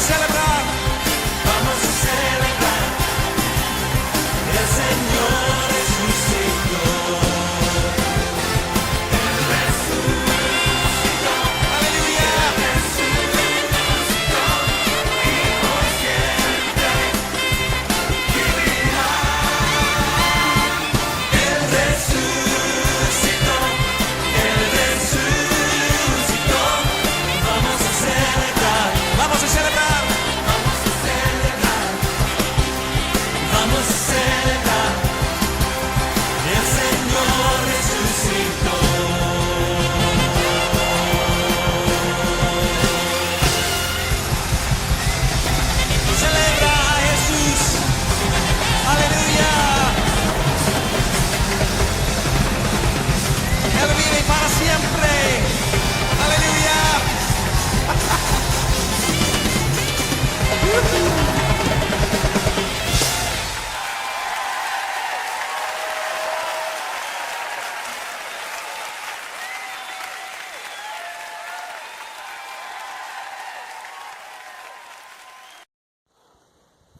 celebrar, vamos a celebrar. El Señor resucitó. Él resucitó. Aleluya. Él resucitó. Y por siempre vivirá. Él resucitó. Él resucitó. Vamos a celebrar. Vamos a celebrar. Vamos a celebrar. Vamos a celebrar. El Señor resucitó. Celebra a Jesús. Aleluya. Él vive para siempre. Aleluya.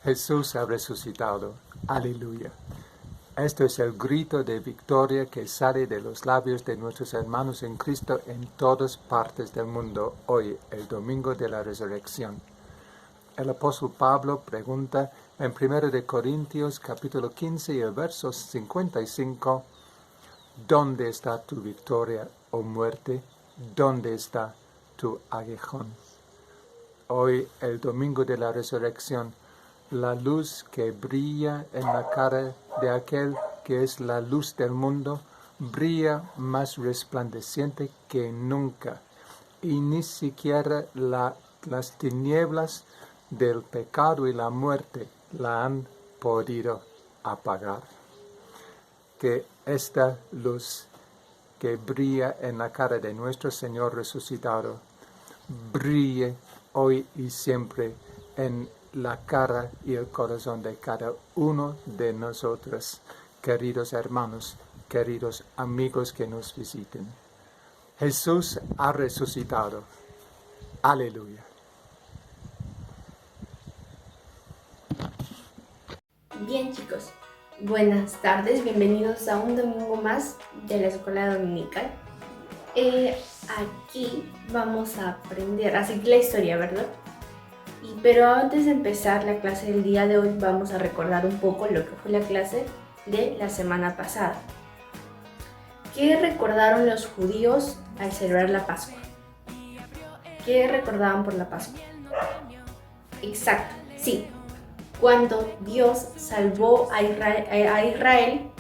Jesús ha resucitado. Aleluya. Esto es el grito de victoria que sale de los labios de nuestros hermanos en Cristo en todas partes del mundo hoy, el domingo de la resurrección. El apóstol Pablo pregunta en 1 de Corintios capítulo 15 y el verso 55, ¿dónde está tu victoria, oh muerte? ¿Dónde está tu aguijón? Hoy, el domingo de la resurrección, la luz que brilla en la cara de aquel que es la luz del mundo, brilla más resplandeciente que nunca, y ni siquiera las tinieblas del pecado y la muerte la han podido apagar. Que esta luz que brilla en la cara de nuestro Señor resucitado, brille hoy y siempre en la cara y el corazón de cada uno de nosotros, queridos hermanos, queridos amigos que nos visiten. Jesús ha resucitado. Aleluya. Bien, chicos, buenas tardes, bienvenidos a un domingo más de la escuela dominical. Aquí vamos a aprender a seguir la historia, ¿verdad? Pero antes de empezar la clase del día de hoy vamos a recordar un poco lo que fue la clase de la semana pasada. ¿Qué recordaron los judíos al celebrar la Pascua? ¿Qué recordaban por la Pascua? Exacto, sí, cuando Dios salvó a Israel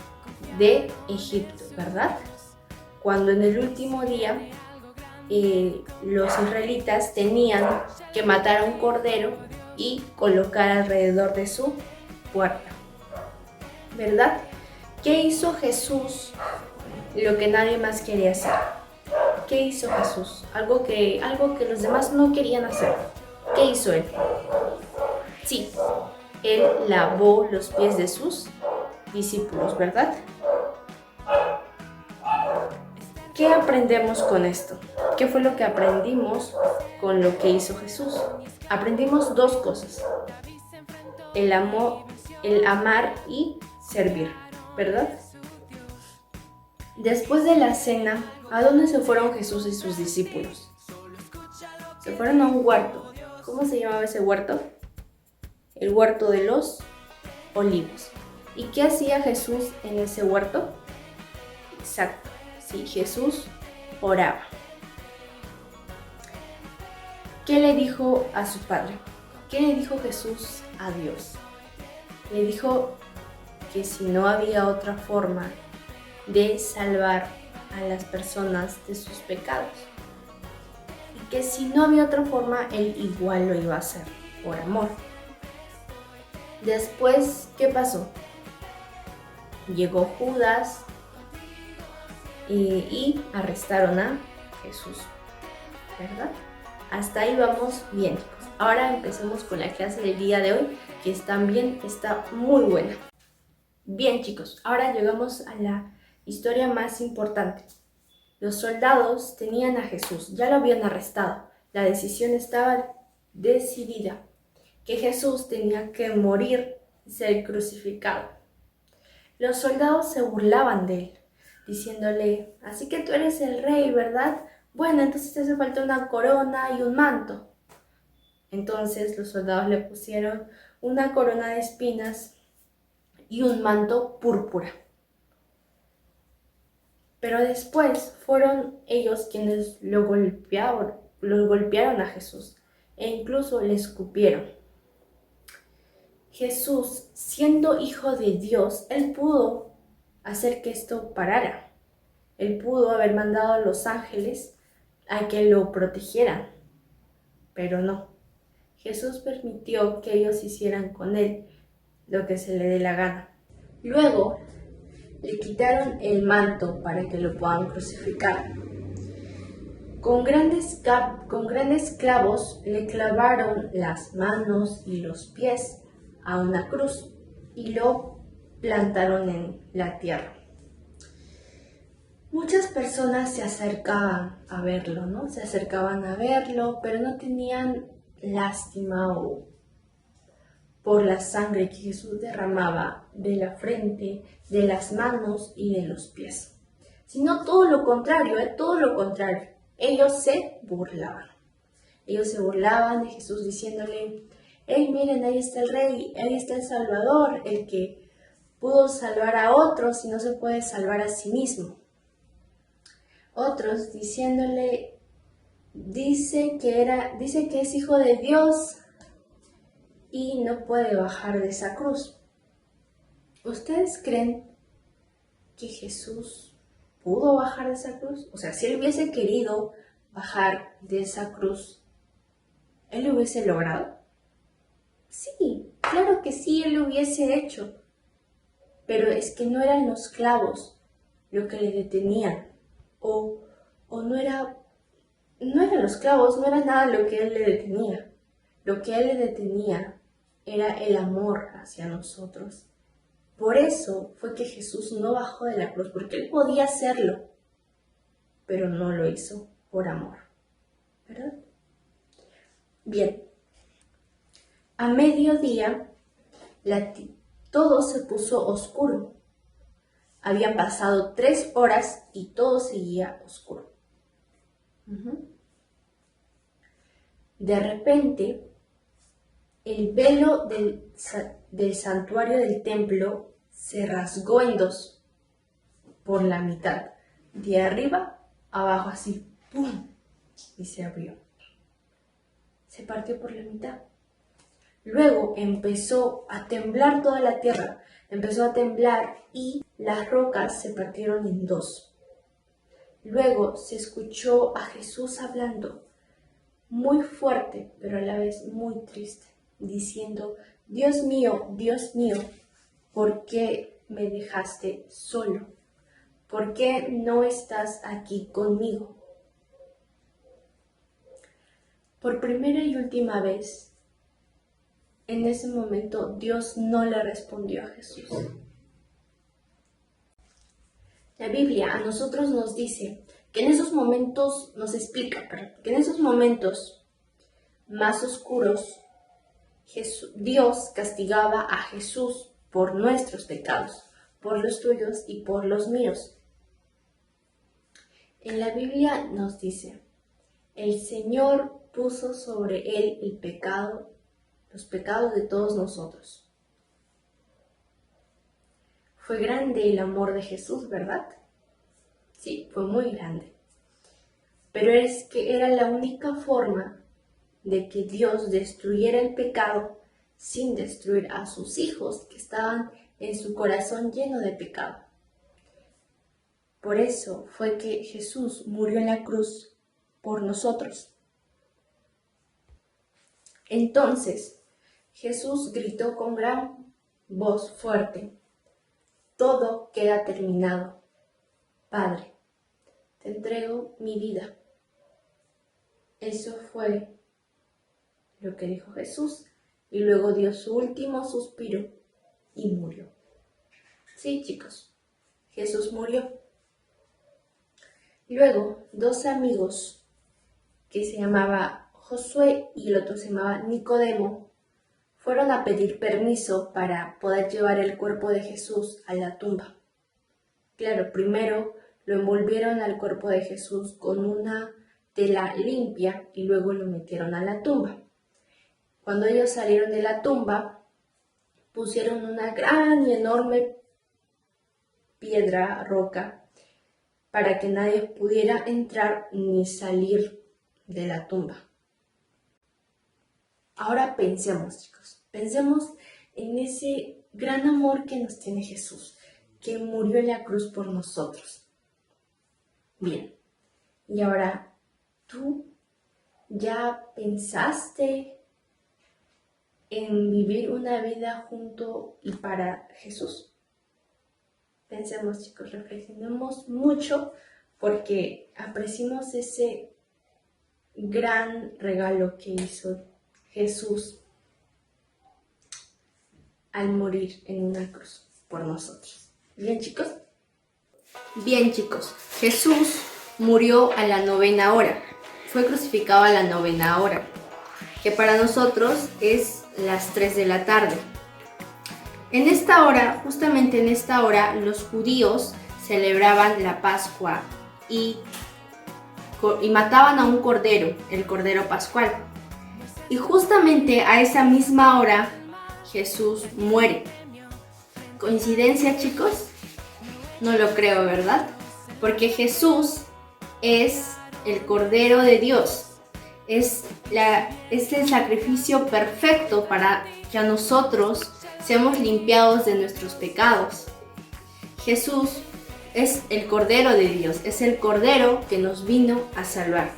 de Egipto, ¿verdad? Cuando en el último día los israelitas tenían que matar a un cordero y colocar alrededor de su puerta, ¿verdad? ¿Qué hizo Jesús? Lo que nadie más quería hacer. ¿Qué hizo Jesús? Algo que los demás no querían hacer. ¿Qué hizo Él? Sí, Él lavó los pies de sus discípulos, ¿verdad? ¿Qué aprendemos con esto? ¿Qué fue lo que aprendimos con lo que hizo Jesús? Aprendimos dos cosas. El amar y servir, ¿verdad? Después de la cena, ¿a dónde se fueron Jesús y sus discípulos? Se fueron a un huerto. ¿Cómo se llamaba ese huerto? El huerto de los olivos. ¿Y qué hacía Jesús en ese huerto? Exacto, sí, Jesús oraba. ¿Qué le dijo a su Padre? ¿Qué le dijo Jesús a Dios? Le dijo que si no había otra forma de salvar a las personas de sus pecados, y que si no había otra forma, Él igual lo iba a hacer, por amor. Después, ¿qué pasó? Llegó Judas y arrestaron a Jesús, ¿verdad? Hasta ahí vamos bien, chicos. Ahora empecemos con la clase del día de hoy, que también está muy buena. Bien, chicos, ahora llegamos a la historia más importante. Los soldados tenían a Jesús, ya lo habían arrestado. La decisión estaba decidida. que Jesús tenía que morir y ser crucificado. Los soldados se burlaban de él, diciéndole, así que tú eres el rey, ¿verdad? Bueno, entonces te hace falta una corona y un manto. Entonces los soldados le pusieron una corona de espinas y un manto púrpura. Pero después fueron ellos quienes los golpearon a Jesús e incluso le escupieron. Jesús, siendo hijo de Dios, él pudo hacer que esto parara. Él pudo haber mandado a los ángeles a que lo protegieran, pero no. Jesús permitió que ellos hicieran con él lo que se le dé la gana. Luego le quitaron el manto para que lo puedan crucificar. Con grandes clavos le clavaron las manos y los pies a una cruz y lo plantaron en la tierra. Muchas personas se acercaban a verlo, ¿no? Se acercaban a verlo, pero no tenían lástima por la sangre que Jesús derramaba de la frente, de las manos y de los pies. Sino todo lo contrario, todo lo contrario. Ellos se burlaban. Ellos se burlaban de Jesús diciéndole, hey, miren, ahí está el rey, ahí está el Salvador, el que pudo salvar a otros y no se puede salvar a sí mismo. Otros diciéndole, dice que es hijo de Dios y no puede bajar de esa cruz. ¿Ustedes creen que Jesús pudo bajar de esa cruz? O sea, si él hubiese querido bajar de esa cruz, ¿él lo hubiese logrado? Sí, claro que sí, él lo hubiese hecho. Pero es que no eran los clavos lo que le detenían. O no eran los clavos, no era nada lo que él le detenía. Lo que él le detenía era el amor hacia nosotros. Por eso fue que Jesús no bajó de la cruz, porque él podía hacerlo, pero no lo hizo por amor. ¿Verdad? Bien. A mediodía, todo se puso oscuro. Habían pasado 3 horas y todo seguía oscuro. De repente, el velo del santuario del templo se rasgó en 2 por la mitad, de arriba abajo así, ¡pum! Y se abrió. Se partió por la mitad. Luego empezó a temblar toda la tierra, empezó a temblar y las rocas se partieron en 2. Luego se escuchó a Jesús hablando muy fuerte, pero a la vez muy triste, diciendo, Dios mío, ¿por qué me dejaste solo? ¿Por qué no estás aquí conmigo? Por primera y última vez, en ese momento Dios no le respondió a Jesús. La Biblia a nosotros nos dice que en esos momentos, que en esos momentos más oscuros, Dios castigaba a Jesús por nuestros pecados, por los tuyos y por los míos. En la Biblia nos dice, el Señor puso sobre él los pecados de todos nosotros. Fue grande el amor de Jesús, ¿verdad? Sí, fue muy grande. Pero es que era la única forma de que Dios destruyera el pecado sin destruir a sus hijos que estaban en su corazón lleno de pecado. Por eso fue que Jesús murió en la cruz por nosotros. Entonces Jesús gritó con gran voz fuerte, todo queda terminado. Padre, te entrego mi vida. Eso fue lo que dijo Jesús y luego dio su último suspiro y murió. Sí, chicos, Jesús murió. Luego, 2 amigos que se llamaba Josué y el otro se llamaba Nicodemo fueron a pedir permiso para poder llevar el cuerpo de Jesús a la tumba. Claro, primero lo envolvieron al cuerpo de Jesús con una tela limpia y luego lo metieron a la tumba. Cuando ellos salieron de la tumba, pusieron una gran y enorme piedra, roca, para que nadie pudiera entrar ni salir de la tumba. Ahora pensemos, chicos, pensemos en ese gran amor que nos tiene Jesús, que murió en la cruz por nosotros. Bien, y ahora, ¿tú ya pensaste en vivir una vida junto y para Jesús? Pensemos, chicos, reflexionemos mucho porque apreciemos ese gran regalo que hizo Jesús al morir en una cruz por nosotros. ¿Bien, chicos? Bien, chicos, Jesús murió a la 9ª hora, fue crucificado a la 9ª hora, que para nosotros es las 3 de la tarde. En esta hora, justamente en esta hora, los judíos celebraban la Pascua y mataban a un cordero, el cordero pascual. Y justamente a esa misma hora, Jesús muere. ¿Coincidencia, chicos? No lo creo, ¿verdad? Porque Jesús es el Cordero de Dios. Es el sacrificio perfecto para que a nosotros seamos limpiados de nuestros pecados. Jesús es el Cordero de Dios, es el Cordero que nos vino a salvar.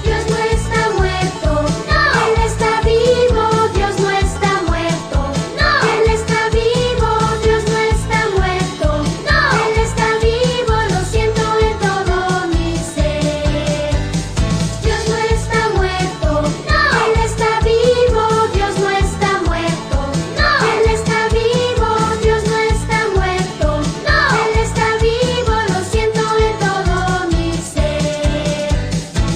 Dios no está muerto, no. Él está vivo, Dios no está muerto, no. Él está vivo, Dios no está muerto, no. Él está vivo, lo siento en todo mi ser. Dios no está muerto, no. Él está vivo, Dios no está muerto, no. Él está vivo, Dios no está muerto, no. Él está vivo, lo siento en todo mi ser.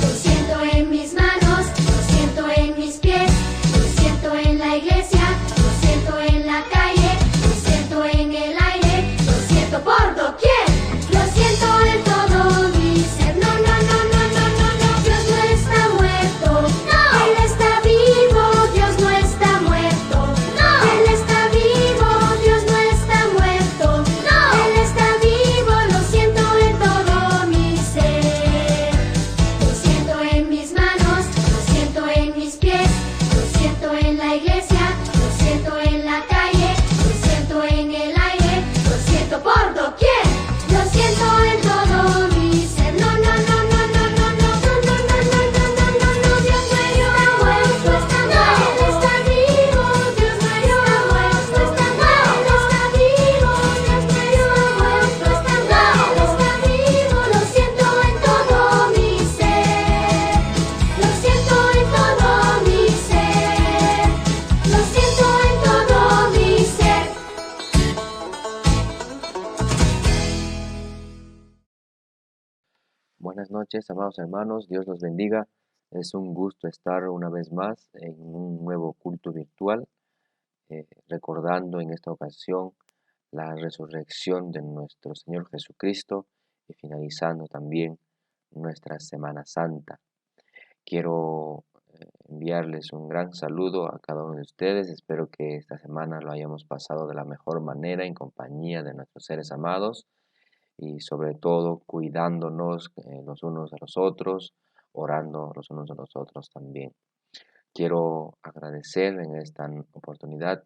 Lo siento en mis manos, lo siento en mis pies, lo siento en la iglesia, lo siento en la calle, lo siento en el aire, lo siento por doquier, lo siento en todo mi ser. No, no, no, no, no, no, no, Dios no está muerto, no. Él está vivo, Dios no está muerto, no. Él está vivo, Dios no está muerto, no. Él está vivo, lo siento en todo mi ser. Lo siento en mis manos, lo siento en mis pies, lo siento en la iglesia, lo siento en la calle, lo siento en el aire, lo siento por doquier, lo siento en todo mi ser. No, no, no, no, no, no, no, no, no, no, no, no, no, no, Dios no está muerto, está muerto. Él está vivo, Dios no está muerto, está muerto. Él está vivo, Dios no está muerto, está muerto. Él está vivo, lo siento en todo mi ser. Lo siento en todo mi ser. Lo siento en todo mi ser. Buenas noches, amados hermanos, Dios los bendiga. Es un gusto estar una vez más en un nuevo culto virtual, recordando en esta ocasión la resurrección de nuestro Señor Jesucristo y finalizando también nuestra Semana Santa. Quiero enviarles un gran saludo a cada uno de ustedes. Espero que esta semana lo hayamos pasado de la mejor manera en compañía de nuestros seres amados y sobre todo cuidándonos los unos a los otros, orando los unos a los otros también. Quiero agradecer en esta oportunidad,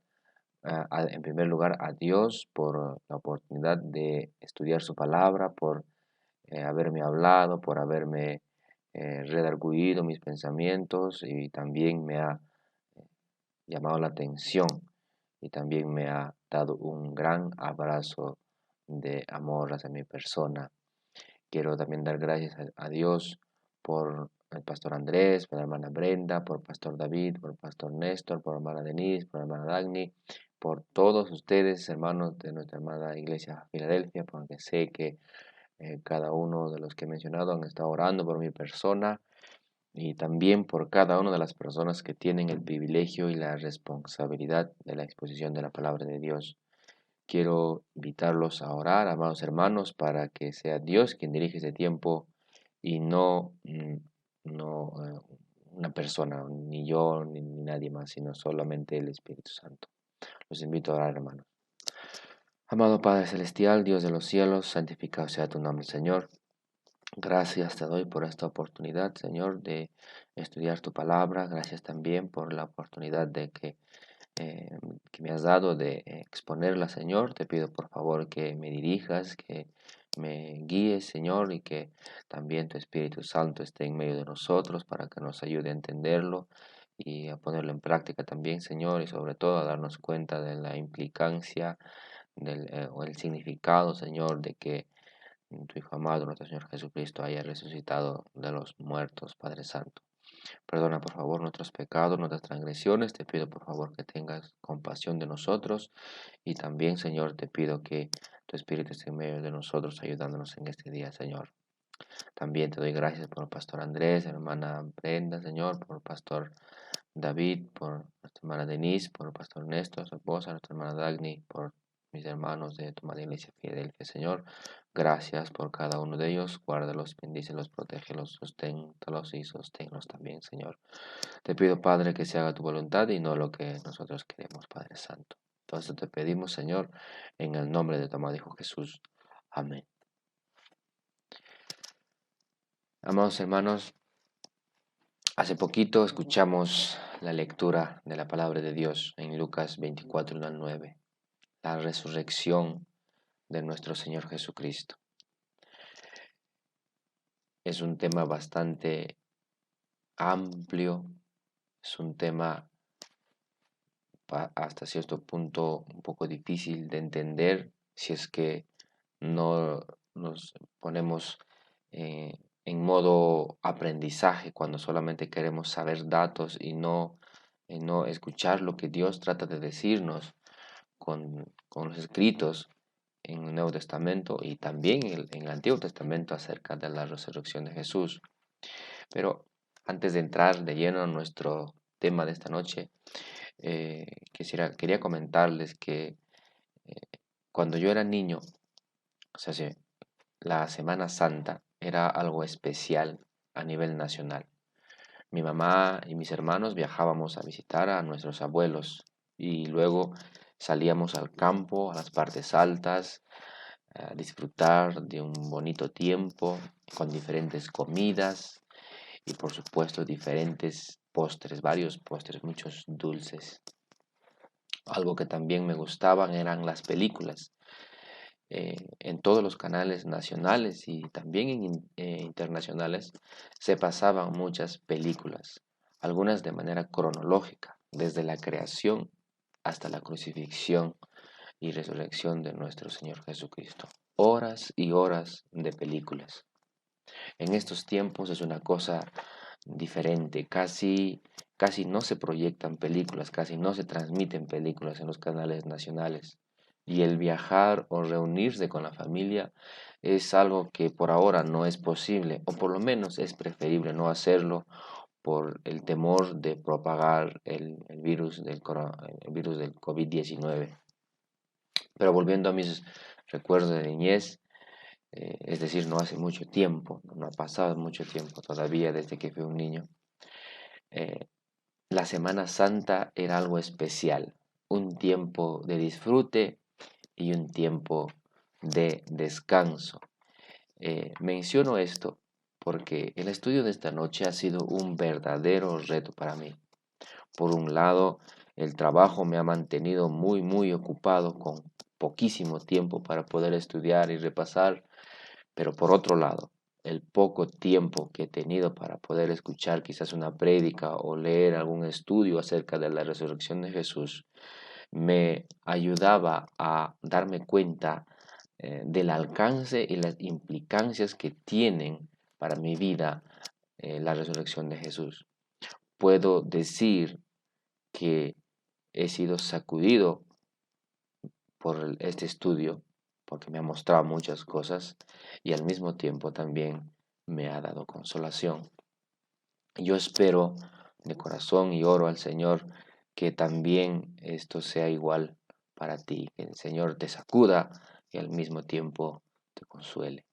en primer lugar, a Dios por la oportunidad de estudiar su palabra, por haberme hablado, por haberme redarguido mis pensamientos y también me ha llamado la atención y también me ha dado un gran abrazo de amor hacia mi persona. Quiero también dar gracias a Dios por el pastor Andrés, por la hermana Brenda, por el pastor David, por el pastor Néstor, por la hermana Denise, por la hermana Dagny, por todos ustedes, hermanos de nuestra amada iglesia Filadelfia, porque sé que Cada uno de los que he mencionado han estado orando por mi persona y también por cada una de las personas que tienen el privilegio y la responsabilidad de la exposición de la palabra de Dios. Quiero invitarlos a orar, amados hermanos, para que sea Dios quien dirige ese tiempo y no una persona, ni yo ni nadie más, sino solamente el Espíritu Santo. Los invito a orar, hermanos. Amado Padre Celestial, Dios de los cielos, santificado sea tu nombre, Señor. Gracias te doy por esta oportunidad, Señor, de estudiar tu palabra. Gracias también por la oportunidad que me has dado de exponerla, Señor. Te pido por favor que me dirijas, que me guíes, Señor, y que también tu Espíritu Santo esté en medio de nosotros para que nos ayude a entenderlo y a ponerlo en práctica también, Señor, y sobre todo a darnos cuenta de la implicancia o el significado, Señor, de que tu Hijo amado, nuestro Señor Jesucristo, haya resucitado de los muertos, Padre Santo. Perdona por favor nuestros pecados, nuestras transgresiones. Te pido por favor que tengas compasión de nosotros. Y también, Señor, te pido que tu Espíritu esté en medio de nosotros, ayudándonos en este día, Señor. También te doy gracias por el pastor Andrés, hermana Brenda, Señor, por el pastor David, por nuestra hermana Denise, por el pastor Néstor, su esposa, nuestra hermana Dagny, por mis hermanos de tu madre iglesia Filadelfia, Señor. Gracias por cada uno de ellos. Guárdalos, bendícelos, protégelos, susténtalos y sosténlos también, Señor. Te pido, Padre, que se haga tu voluntad y no lo que nosotros queremos, Padre Santo. Entonces te pedimos, Señor, en el nombre de tu amado Hijo Jesús. Amén. Amados hermanos, hace poquito escuchamos la lectura de la palabra de Dios en Lucas 24, 1 al 9, la resurrección de nuestro Señor Jesucristo. Es un tema bastante amplio, es un tema hasta cierto punto un poco difícil de entender si es que no nos ponemos en modo aprendizaje cuando solamente queremos saber datos y no escuchar lo que Dios trata de decirnos con los escritos en el Nuevo Testamento y también en el Antiguo Testamento acerca de la resurrección de Jesús. Pero antes de entrar de lleno en nuestro tema de esta noche, quería comentarles que cuando yo era niño, o sea, sí, la Semana Santa era algo especial a nivel nacional. Mi mamá y mis hermanos viajábamos a visitar a nuestros abuelos y luego salíamos al campo, a las partes altas, a disfrutar de un bonito tiempo con diferentes comidas y por supuesto diferentes postres, varios postres, muchos dulces. Algo que también me gustaban eran las películas. En todos los canales nacionales y también internacionales se pasaban muchas películas, algunas de manera cronológica, desde la creación hasta la crucifixión y resurrección de nuestro Señor Jesucristo. Horas y horas de películas. En estos tiempos es una cosa diferente, casi no se proyectan películas, casi no se transmiten películas en los canales nacionales. Y el viajar o reunirse con la familia es algo que por ahora no es posible, o por lo menos es preferible no hacerlo por el temor de propagar el virus del COVID-19. Pero volviendo a mis recuerdos de niñez, es decir, no hace mucho tiempo, no ha pasado mucho tiempo todavía desde que fui un niño, la Semana Santa era algo especial, un tiempo de disfrute y un tiempo de descanso. Menciono esto porque el estudio de esta noche ha sido un verdadero reto para mí. Por un lado, el trabajo me ha mantenido muy ocupado con poquísimo tiempo para poder estudiar y repasar, pero por otro lado, el poco tiempo que he tenido para poder escuchar quizás una prédica o leer algún estudio acerca de la resurrección de Jesús me ayudaba a darme cuenta del alcance y las implicancias que tienen para mi vida la resurrección de Jesús. Puedo decir que he sido sacudido por este estudio porque me ha mostrado muchas cosas y al mismo tiempo también me ha dado consolación. Yo espero de corazón y oro al Señor que también esto sea igual para ti, que el Señor te sacuda y al mismo tiempo te consuele.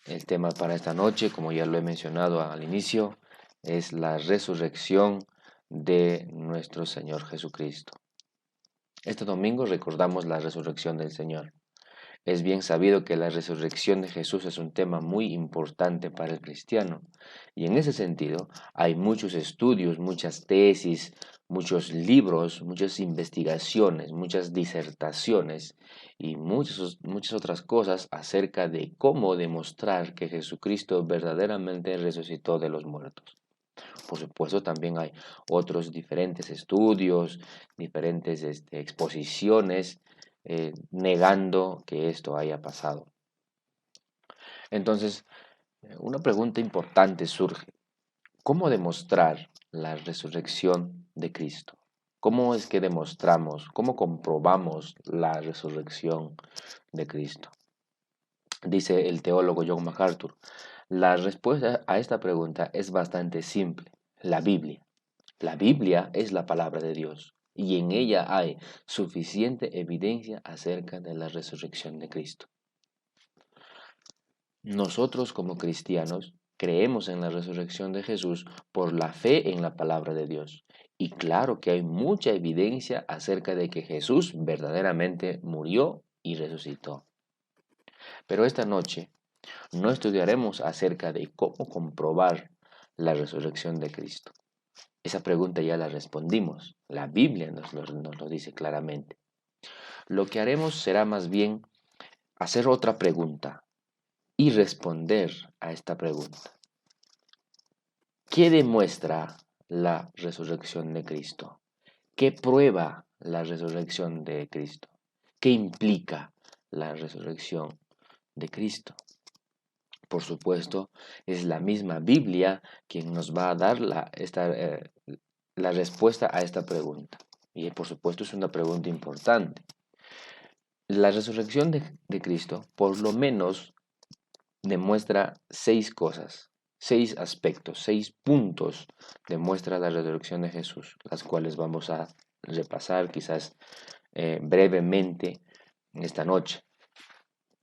El tema para esta noche, como ya lo he mencionado al inicio, es la resurrección de nuestro Señor Jesucristo. Este domingo recordamos la resurrección del Señor. Es bien sabido que la resurrección de Jesús es un tema muy importante para el cristiano y en ese sentido hay muchos estudios, muchas tesis, muchos libros, muchas investigaciones, muchas disertaciones y muchas otras cosas acerca de cómo demostrar que Jesucristo verdaderamente resucitó de los muertos. Por supuesto, también hay otros diferentes estudios, diferentes exposiciones negando que esto haya pasado. Entonces, una pregunta importante surge. ¿Cómo demostrar la resurrección de Cristo? ¿Cómo es que demostramos, cómo comprobamos la resurrección de Cristo? Dice el teólogo John MacArthur, la respuesta a esta pregunta es bastante simple, la Biblia. La Biblia es la palabra de Dios y en ella hay suficiente evidencia acerca de la resurrección de Cristo. Nosotros como cristianos creemos en la resurrección de Jesús por la fe en la palabra de Dios. Y claro que hay mucha evidencia acerca de que Jesús verdaderamente murió y resucitó. Pero esta noche no estudiaremos acerca de cómo comprobar la resurrección de Cristo. Esa pregunta ya la respondimos. La Biblia nos lo dice claramente. Lo que haremos será más bien hacer otra pregunta y responder a esta pregunta. ¿Qué demuestra la resurrección de Cristo? ¿Qué prueba la resurrección de Cristo? ¿Qué implica la resurrección de Cristo? Por supuesto, es la misma Biblia quien nos va a dar la respuesta a esta pregunta. Y por supuesto es una pregunta importante. La resurrección de Cristo por lo menos demuestra 6 cosas, 6 aspectos, 6 puntos demuestra la resurrección de Jesús, las cuales vamos a repasar quizás brevemente esta noche.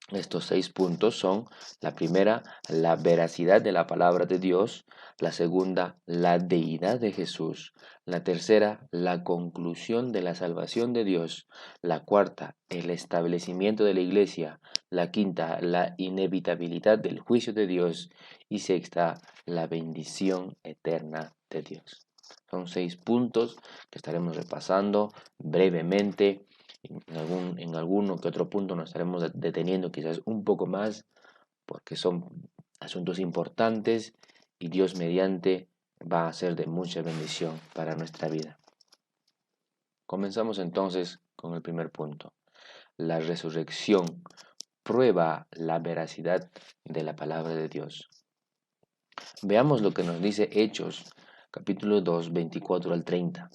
Estos 6 puntos son: la primera, la veracidad de la palabra de Dios; la segunda, la deidad de Jesús; la tercera, la conclusión de la salvación de Dios; la cuarta, el establecimiento de la iglesia; la quinta, la inevitabilidad del juicio de Dios; y sexta, la bendición eterna de Dios. Son 6 puntos que estaremos repasando brevemente. En alguno que otro punto nos estaremos deteniendo quizás un poco más, porque son asuntos importantes y Dios mediante va a ser de mucha bendición para nuestra vida. Comenzamos entonces con el primer punto. La resurrección prueba la veracidad de la palabra de Dios. Veamos lo que nos dice Hechos, capítulo 2, 24 al 30.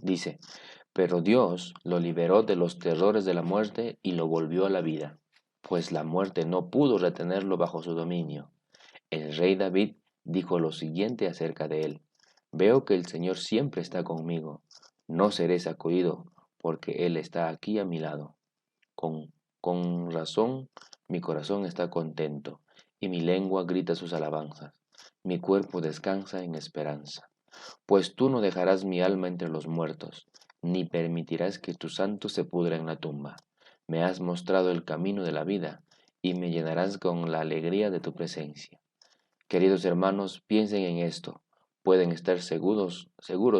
Dice: pero Dios lo liberó de los terrores de la muerte y lo volvió a la vida, pues la muerte no pudo retenerlo bajo su dominio. El rey David dijo lo siguiente acerca de él: veo que el Señor siempre está conmigo, no seré sacudido, porque Él está aquí a mi lado. Con razón mi corazón está contento, y mi lengua grita sus alabanzas. Mi cuerpo descansa en esperanza. Pues tú no dejarás mi alma entre los muertos, ni permitirás que tu santo se pudra en la tumba. Me has mostrado el camino de la vida, y me llenarás con la alegría de tu presencia. Queridos hermanos, piensen en esto. Pueden estar seguros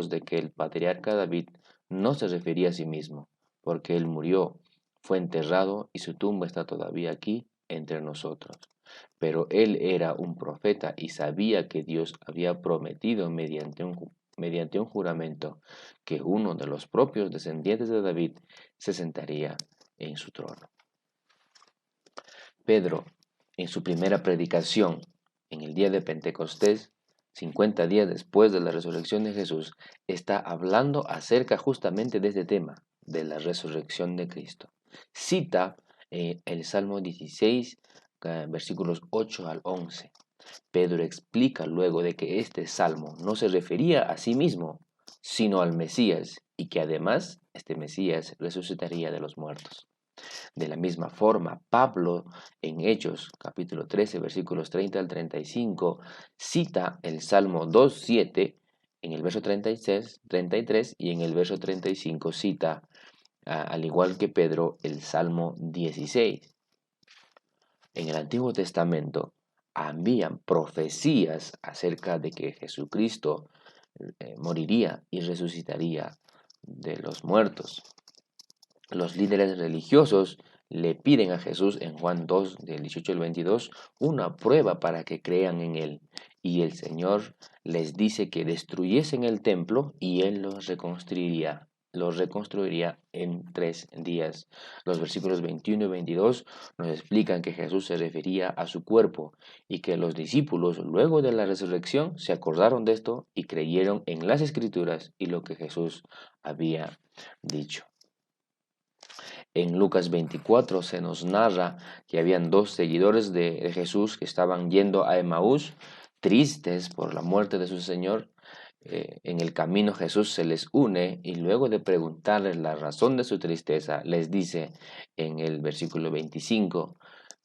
de que el patriarca David no se refería a sí mismo, porque él murió, fue enterrado y su tumba está todavía aquí entre nosotros. Pero él era un profeta y sabía que Dios había prometido mediante un juramento que uno de los propios descendientes de David se sentaría en su trono. Pedro, en su primera predicación, en el día de Pentecostés, 50 días después de la resurrección de Jesús, está hablando acerca justamente de este tema, de la resurrección de Cristo. Cita el Salmo 16, versículos 8 al 11. Pedro explica luego de que este salmo no se refería a sí mismo, sino al Mesías, y que además este Mesías resucitaría de los muertos. De la misma forma, Pablo en Hechos capítulo 13 versículos 30 al 35 cita el Salmo 2:7 en el verso 36, 33 y en el verso 35 cita, al igual que Pedro, el Salmo 16. En el Antiguo Testamento habían profecías acerca de que Jesucristo moriría y resucitaría de los muertos. Los líderes religiosos le piden a Jesús en Juan 2, del 18 al 22, una prueba para que crean en él. Y el Señor les dice que destruyesen el templo y él los reconstruiría en 3 días. Los versículos 21 y 22 nos explican que Jesús se refería a su cuerpo y que los discípulos, luego de la resurrección, se acordaron de esto y creyeron en las Escrituras y lo que Jesús había dicho. En Lucas 24 se nos narra que habían 2 seguidores de Jesús que estaban yendo a Emaús, tristes por la muerte de su Señor. En el camino Jesús se les une y luego de preguntarles la razón de su tristeza, les dice en el versículo 25,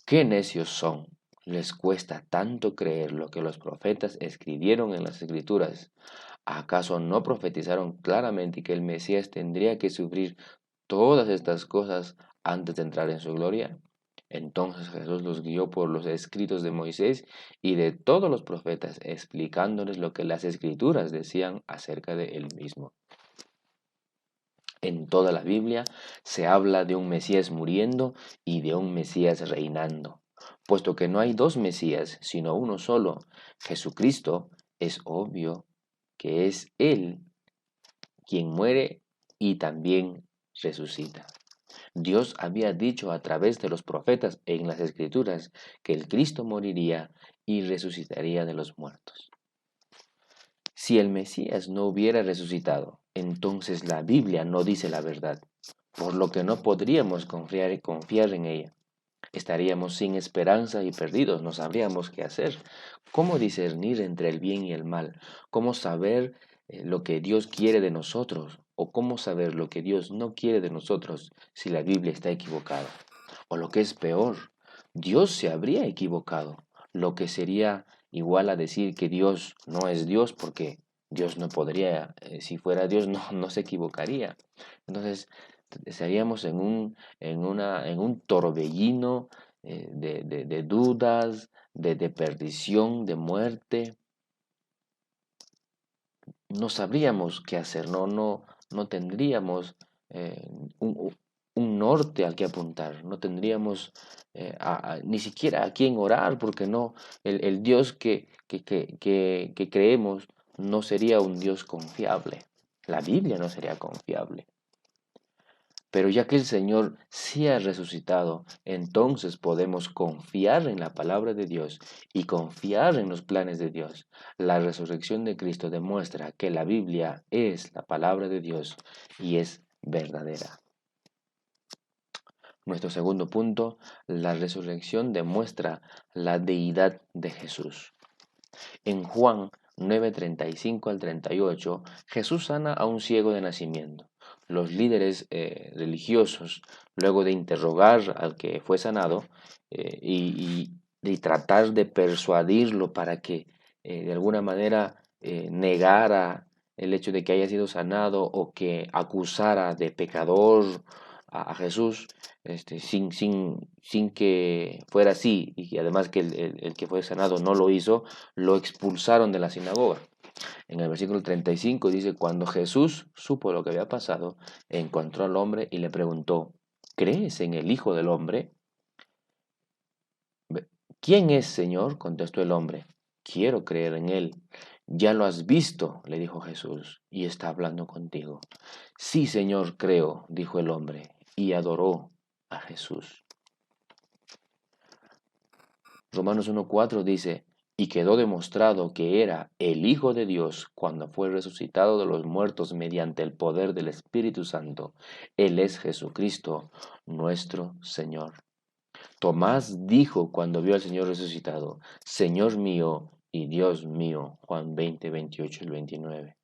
«¿Qué necios son? Les cuesta tanto creer lo que los profetas escribieron en las Escrituras. ¿Acaso no profetizaron claramente que el Mesías tendría que sufrir todas estas cosas antes de entrar en su gloria?» Entonces Jesús los guió por los escritos de Moisés y de todos los profetas, explicándoles lo que las Escrituras decían acerca de él mismo. En toda la Biblia se habla de un Mesías muriendo y de un Mesías reinando. Puesto que no hay 2 Mesías, sino uno solo, Jesucristo, es obvio que es Él quien muere y también resucita. Dios había dicho a través de los profetas en las Escrituras que el Cristo moriría y resucitaría de los muertos. Si el Mesías no hubiera resucitado, entonces la Biblia no dice la verdad, por lo que no podríamos confiar en ella. Estaríamos sin esperanza y perdidos, no sabríamos qué hacer. ¿Cómo discernir entre el bien y el mal? ¿Cómo saber lo que Dios quiere de nosotros? ¿O cómo saber lo que Dios no quiere de nosotros si la Biblia está equivocada? O lo que es peor, Dios se habría equivocado, lo que sería igual a decir que Dios no es Dios porque Dios no podría, si fuera Dios no se equivocaría. Entonces estaríamos en un torbellino de dudas, de perdición, de muerte. No sabríamos qué hacer, no tendríamos un norte al que apuntar, no tendríamos ni siquiera a quién orar, porque no, el Dios que creemos no sería un Dios confiable. La Biblia no sería confiable. Pero ya que el Señor sí ha resucitado, entonces podemos confiar en la palabra de Dios y confiar en los planes de Dios. La resurrección de Cristo demuestra que la Biblia es la palabra de Dios y es verdadera. Nuestro segundo punto, la resurrección demuestra la deidad de Jesús. En Juan 9:35 al 38, Jesús sana a un ciego de nacimiento. Los líderes religiosos, luego de interrogar al que fue sanado y tratar de persuadirlo para que de alguna manera negara el hecho de que haya sido sanado o que acusara de pecador a Jesús, sin que fuera así, y además que el que fue sanado no lo hizo, lo expulsaron de la sinagoga. En el versículo 35 dice, cuando Jesús supo lo que había pasado, encontró al hombre y le preguntó, ¿crees en el Hijo del Hombre? ¿Quién es, Señor? Contestó el hombre. Quiero creer en él. Ya lo has visto, le dijo Jesús, y está hablando contigo. Sí, Señor, creo, dijo el hombre, y adoró a Jesús. Romanos 1:4 dice, y quedó demostrado que era el Hijo de Dios cuando fue resucitado de los muertos mediante el poder del Espíritu Santo. Él es Jesucristo, nuestro Señor. Tomás dijo cuando vio al Señor resucitado, Señor mío y Dios mío. Juan 20, 28 y 29.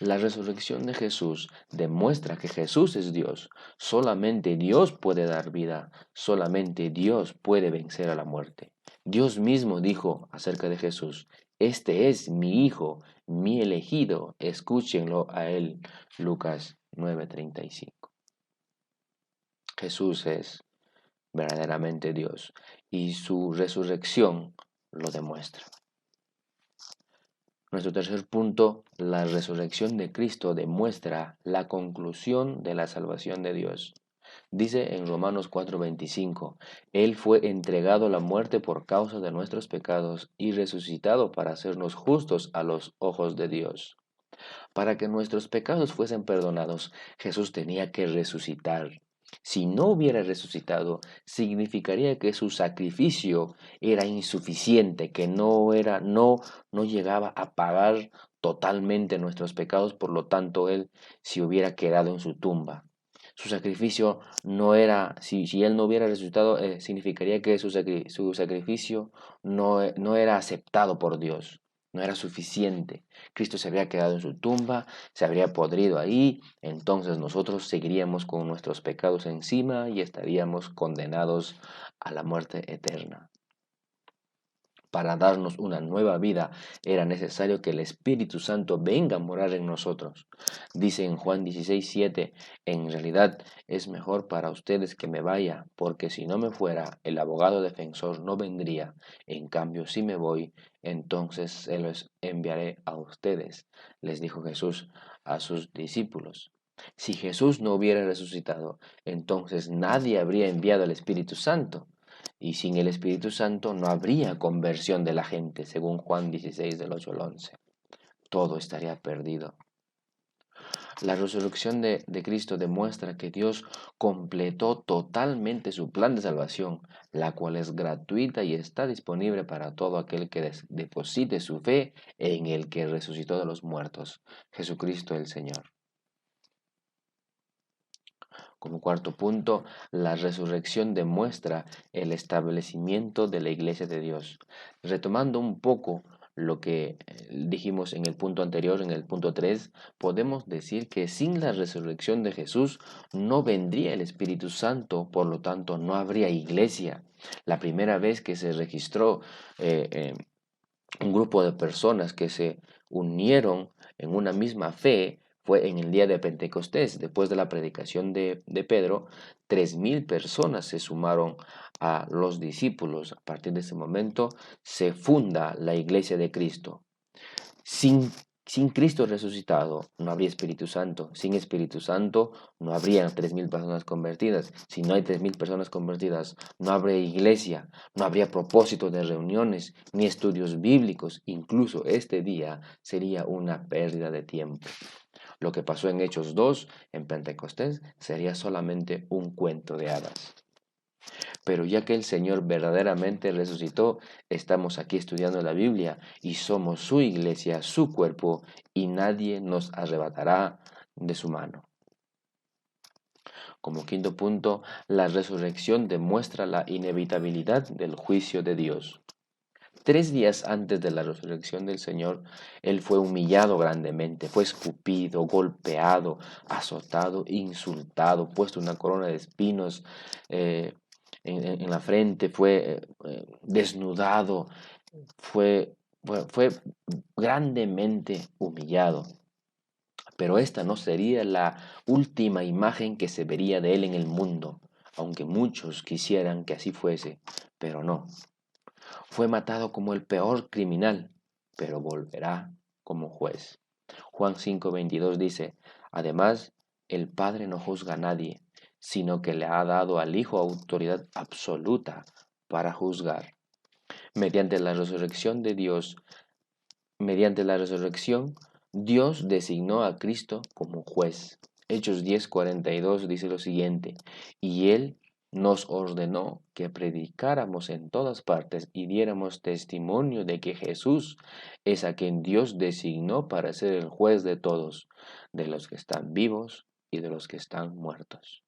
La resurrección de Jesús demuestra que Jesús es Dios. Solamente Dios puede dar vida, solamente Dios puede vencer a la muerte. Dios mismo dijo acerca de Jesús, este es mi Hijo, mi elegido, escúchenlo a él. Lucas 9:35. Jesús es verdaderamente Dios y su resurrección lo demuestra. Nuestro tercer punto, la resurrección de Cristo demuestra la conclusión de la salvación de Dios. Dice en Romanos 4:25, Él fue entregado a la muerte por causa de nuestros pecados y resucitado para hacernos justos a los ojos de Dios. Para que nuestros pecados fuesen perdonados, Jesús tenía que resucitar. Si no hubiera resucitado, significaría que su sacrificio era insuficiente, que no llegaba a pagar totalmente nuestros pecados, por lo tanto él se hubiera quedado en su tumba. Su sacrificio no era, si él no hubiera resucitado, significaría que su sacrificio no era aceptado por Dios. No era suficiente. Cristo se habría quedado en su tumba, se habría podrido ahí, entonces nosotros seguiríamos con nuestros pecados encima y estaríamos condenados a la muerte eterna. Para darnos una nueva vida era necesario que el Espíritu Santo venga a morar en nosotros. Dice en Juan 16:7, en realidad es mejor para ustedes que me vaya, porque si no me fuera, el abogado defensor no vendría. En cambio, si me voy, entonces se los enviaré a ustedes, les dijo Jesús a sus discípulos. Si Jesús no hubiera resucitado, entonces nadie habría enviado al Espíritu Santo. Y sin el Espíritu Santo no habría conversión de la gente, según Juan 16, del 8 al 11. Todo estaría perdido. La resurrección de Cristo demuestra que Dios completó totalmente su plan de salvación, la cual es gratuita y está disponible para todo aquel que deposite su fe en el que resucitó de los muertos, Jesucristo el Señor. Como cuarto punto, la resurrección demuestra el establecimiento de la Iglesia de Dios. Retomando un poco lo que dijimos en el punto anterior, en el punto 3, podemos decir que sin la resurrección de Jesús no vendría el Espíritu Santo, por lo tanto no habría iglesia. La primera vez que se registró un grupo de personas que se unieron en una misma fe fue en el día de Pentecostés. Después de la predicación de Pedro, 3,000 personas se sumaron a los discípulos. A partir de ese momento se funda la iglesia de Cristo. Sin Cristo resucitado no habría Espíritu Santo. Sin Espíritu Santo no habría 3,000 personas convertidas. Si no hay 3,000 personas convertidas, no habría iglesia, no habría propósito de reuniones ni estudios bíblicos. Incluso este día sería una pérdida de tiempo. Lo que pasó en Hechos 2, en Pentecostés, sería solamente un cuento de hadas. Pero ya que el Señor verdaderamente resucitó, estamos aquí estudiando la Biblia y somos su iglesia, su cuerpo, y nadie nos arrebatará de su mano. Como quinto punto, la resurrección demuestra la inevitabilidad del juicio de Dios. 3 días antes de la resurrección del Señor, Él fue humillado grandemente, fue escupido, golpeado, azotado, insultado, puesto una corona de espinos en la frente, fue desnudado, fue grandemente humillado. Pero esta no sería la última imagen que se vería de Él en el mundo, aunque muchos quisieran que así fuese, pero no. Fue matado como el peor criminal, pero volverá como juez. Juan 5:22 dice, además, el Padre no juzga a nadie, sino que le ha dado al Hijo autoridad absoluta para juzgar. Mediante la resurrección, Dios designó a Cristo como juez. Hechos 10:42 dice lo siguiente, y Él nos ordenó que predicáramos en todas partes y diéramos testimonio de que Jesús es a quien Dios designó para ser el juez de todos, de los que están vivos y de los que están muertos.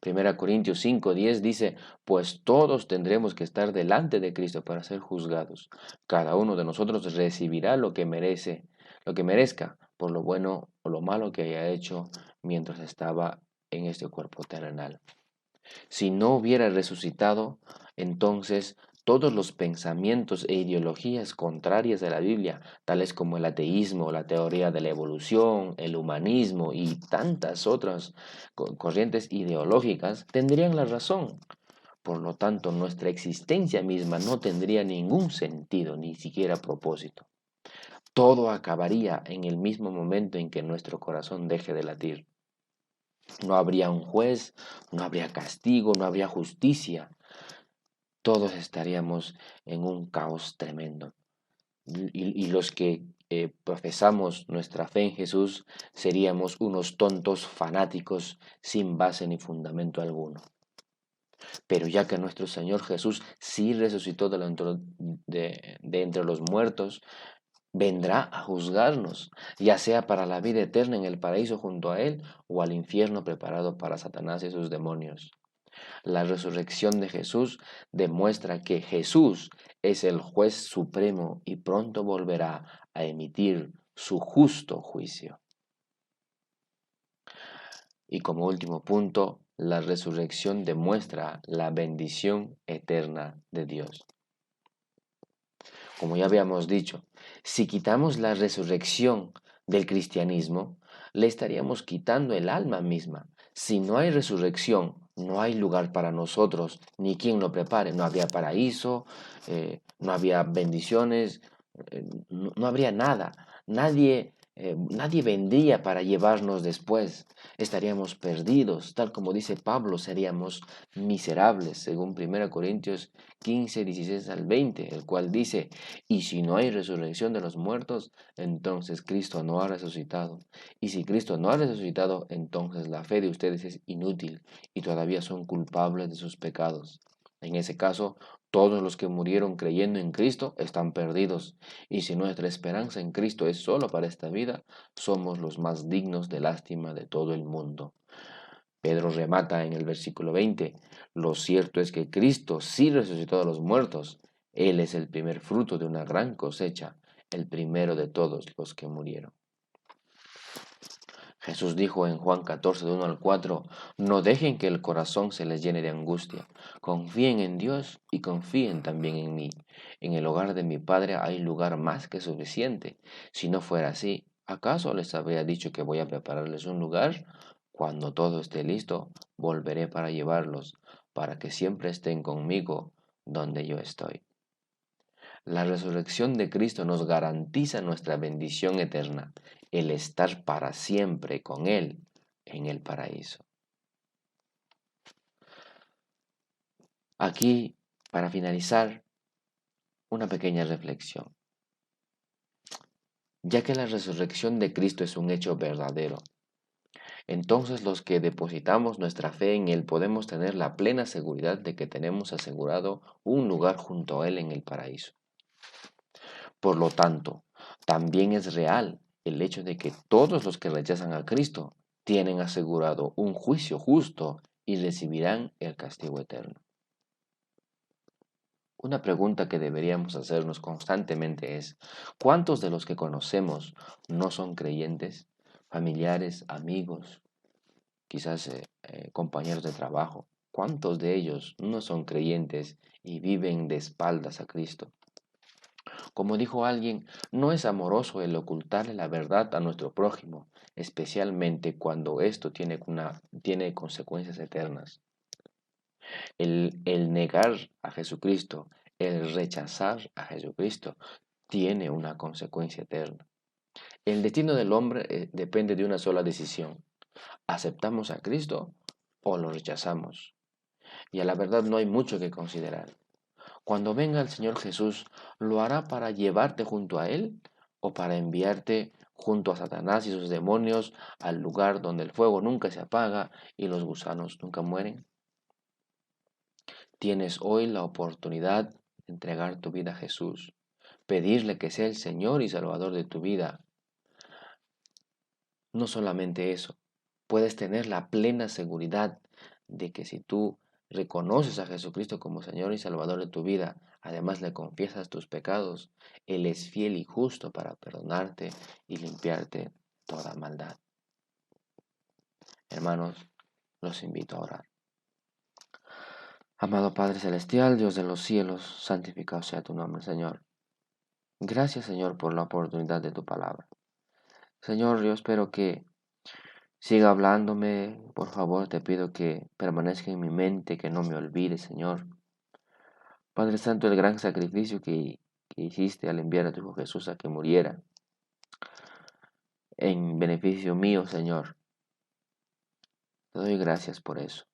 1 Corintios 5:10 dice, pues todos tendremos que estar delante de Cristo para ser juzgados. Cada uno de nosotros recibirá lo que merezca, por lo bueno o lo malo que haya hecho mientras estaba en este cuerpo terrenal. Si no hubiera resucitado, entonces todos los pensamientos e ideologías contrarias a la Biblia, tales como el ateísmo, la teoría de la evolución, el humanismo y tantas otras corrientes ideológicas, tendrían la razón. Por lo tanto, nuestra existencia misma no tendría ningún sentido, ni siquiera propósito. Todo acabaría en el mismo momento en que nuestro corazón deje de latir. No habría un juez, no habría castigo, no habría justicia. Todos estaríamos en un caos tremendo. Y los que profesamos nuestra fe en Jesús seríamos unos tontos fanáticos sin base ni fundamento alguno. Pero ya que nuestro Señor Jesús sí resucitó de entre los muertos, vendrá a juzgarnos, ya sea para la vida eterna en el paraíso junto a Él o al infierno preparado para Satanás y sus demonios. La resurrección de Jesús demuestra que Jesús es el juez supremo y pronto volverá a emitir su justo juicio. Y como último punto, la resurrección demuestra la bendición eterna de Dios. Como ya habíamos dicho, si quitamos la resurrección del cristianismo, le estaríamos quitando el alma misma. Si no hay resurrección, no hay lugar para nosotros, ni quien lo prepare. No habría paraíso, no habría bendiciones, no habría nada. Nadie vendría para llevarnos después. Estaríamos perdidos, tal como dice Pablo, seríamos miserables, según 1 Corintios 15, 16 al 20, el cual dice, y si no hay resurrección de los muertos, entonces Cristo no ha resucitado. Y si Cristo no ha resucitado, entonces la fe de ustedes es inútil y todavía son culpables de sus pecados. En ese caso, todos los que murieron creyendo en Cristo están perdidos. Y si nuestra esperanza en Cristo es solo para esta vida, somos los más dignos de lástima de todo el mundo. Pedro remata en el versículo 20, lo cierto es que Cristo sí resucitó de los muertos. Él es el primer fruto de una gran cosecha, el primero de todos los que murieron. Jesús dijo en Juan 14, de 1 al 4, no dejen que el corazón se les llene de angustia. Confíen en Dios y confíen también en mí. En el hogar de mi Padre hay lugar más que suficiente. Si no fuera así, ¿acaso les habría dicho que voy a prepararles un lugar? Cuando todo esté listo, volveré para llevarlos, para que siempre estén conmigo donde yo estoy. La resurrección de Cristo nos garantiza nuestra bendición eterna, el estar para siempre con Él en el paraíso. Aquí, para finalizar, una pequeña reflexión. Ya que la resurrección de Cristo es un hecho verdadero, entonces los que depositamos nuestra fe en Él podemos tener la plena seguridad de que tenemos asegurado un lugar junto a Él en el paraíso. Por lo tanto, también es real el hecho de que todos los que rechazan a Cristo tienen asegurado un juicio justo y recibirán el castigo eterno. Una pregunta que deberíamos hacernos constantemente es, ¿cuántos de los que conocemos no son creyentes? Familiares, amigos, quizás compañeros de trabajo. ¿Cuántos de ellos no son creyentes y viven de espaldas a Cristo? Como dijo alguien, no es amoroso el ocultarle la verdad a nuestro prójimo, especialmente cuando esto tiene consecuencias eternas. El negar a Jesucristo, el rechazar a Jesucristo, tiene una consecuencia eterna. El destino del hombre depende de una sola decisión. ¿Aceptamos a Cristo o lo rechazamos? Y a la verdad no hay mucho que considerar. Cuando venga el Señor Jesús, ¿lo hará para llevarte junto a Él o para enviarte junto a Satanás y sus demonios al lugar donde el fuego nunca se apaga y los gusanos nunca mueren? tienes hoy la oportunidad de entregar tu vida a Jesús, pedirle que sea el Señor y Salvador de tu vida. No solamente eso, puedes tener la plena seguridad de que si tú reconoces a Jesucristo como Señor y Salvador de tu vida, además le confiesas tus pecados, Él es fiel y justo para perdonarte y limpiarte toda maldad. Hermanos, los invito a orar. Amado Padre Celestial, Dios de los cielos, santificado sea tu nombre, Señor. Gracias, Señor, por la oportunidad de tu palabra. Señor, yo espero que siga hablándome. Por favor, te pido que permanezca en mi mente, que no me olvide, Señor. Padre Santo, el gran sacrificio que hiciste al enviar a tu Hijo Jesús a que muriera en beneficio mío, Señor. Te doy gracias por eso.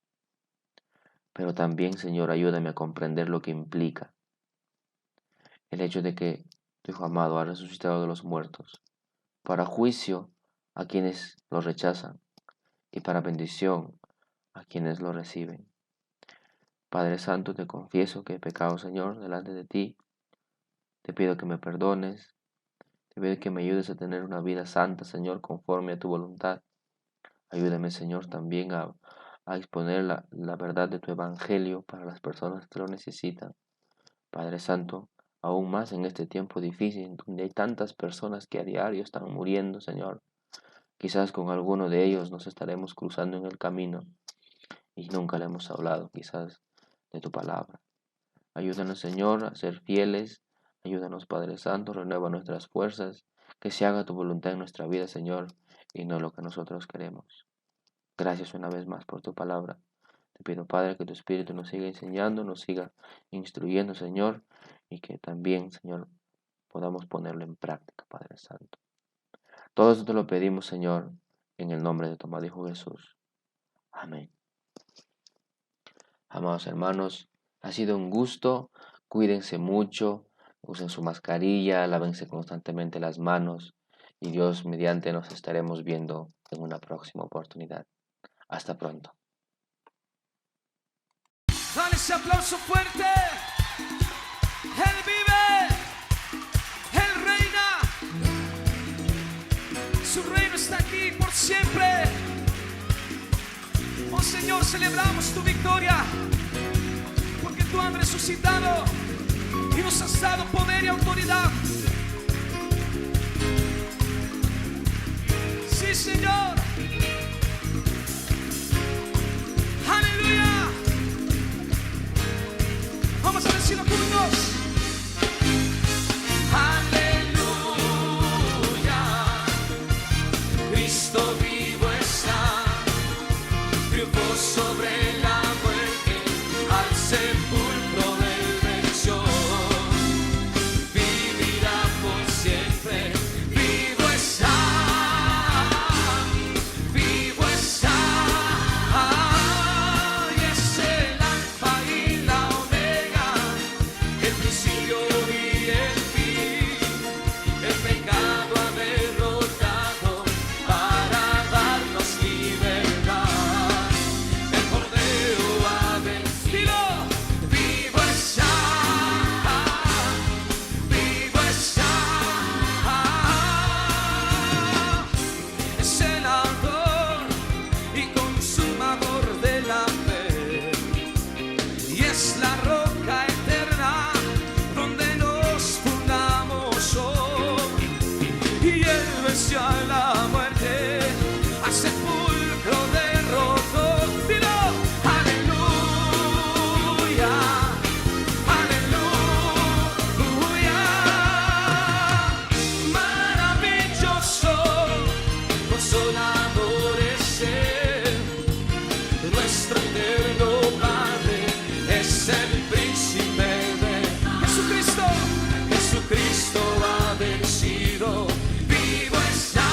Pero también, Señor, ayúdame a comprender lo que implica el hecho de que tu Hijo amado ha resucitado de los muertos para juicio a quienes lo rechazan y para bendición a quienes lo reciben. Padre Santo, te confieso que he pecado, Señor, delante de ti. Te pido que me perdones. Te pido que me ayudes a tener una vida santa, Señor, conforme a tu voluntad. Ayúdame, Señor, también a exponer la verdad de tu evangelio para las personas que lo necesitan. Padre Santo, aún más en este tiempo difícil, donde hay tantas personas que a diario están muriendo, Señor. Quizás con alguno de ellos nos estaremos cruzando en el camino y nunca le hemos hablado, quizás, de tu palabra. Ayúdanos, Señor, a ser fieles. Ayúdanos, Padre Santo, renueva nuestras fuerzas. Que se haga tu voluntad en nuestra vida, Señor, y no lo que nosotros queremos. Gracias una vez más por tu palabra. Te pido, Padre, que tu Espíritu nos siga enseñando, nos siga instruyendo, Señor, y que también, Señor, podamos ponerlo en práctica, Padre Santo. Todo esto te lo pedimos, Señor, en el nombre de tu amado Hijo Jesús. Amén. Amados hermanos, ha sido un gusto. Cuídense mucho, usen su mascarilla, lávense constantemente las manos y Dios mediante nos estaremos viendo en una próxima oportunidad. Hasta pronto. Dale ese aplauso fuerte. Él vive. Él reina. Su reino está aquí por siempre. Oh Señor, celebramos tu victoria, porque tú has resucitado y nos has dado poder y autoridad. Sí, Señor. Aleluya. Vamos a decirlo juntos. Aleluya. Cristo vivo está. Triunfó sobre la muerte, al sepulcro del venció. Vivirá por siempre. Vivo está. Vivo está. Y es el alfa y la omega, el principio y el fin. El pecado ha derrotado para darnos libertad. El Cordero ha vencido. Vivo está. Vivo está. Es el autor y consumador de la fe, y es la roca eterna donde nos fundamos hoy. Y él venció a la muerte, al sepulcro derrotó. Dilo, aleluya, aleluya. Maravilloso, consolador es él, nuestro eterno Padre, es el príncipe de Jesucristo. Jesucristo ha vencido. Vivo está.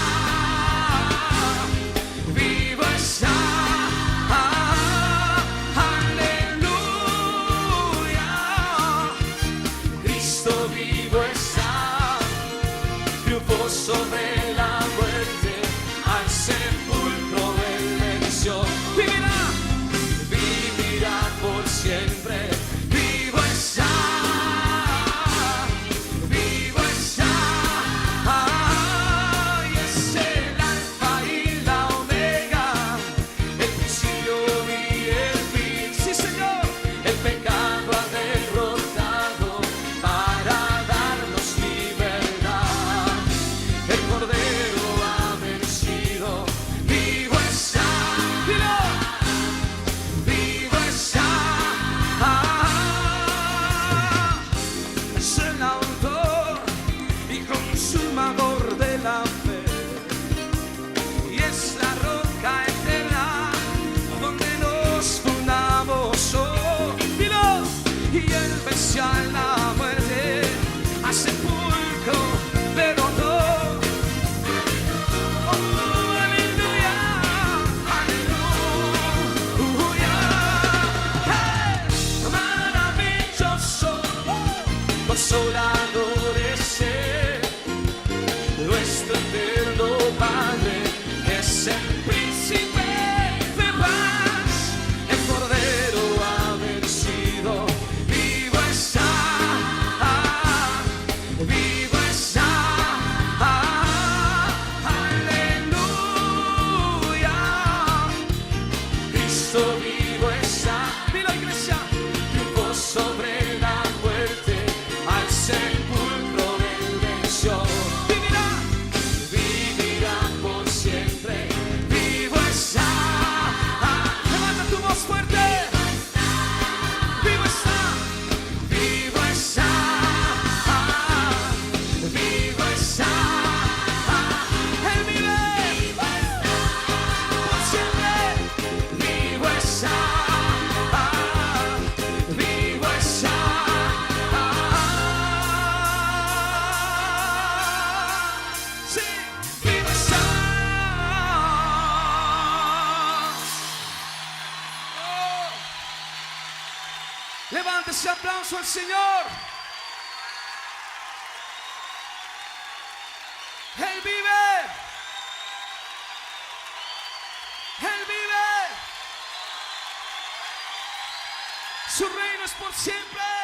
aplauso al Señor. Él vive. Él vive. Su reino es por siempre.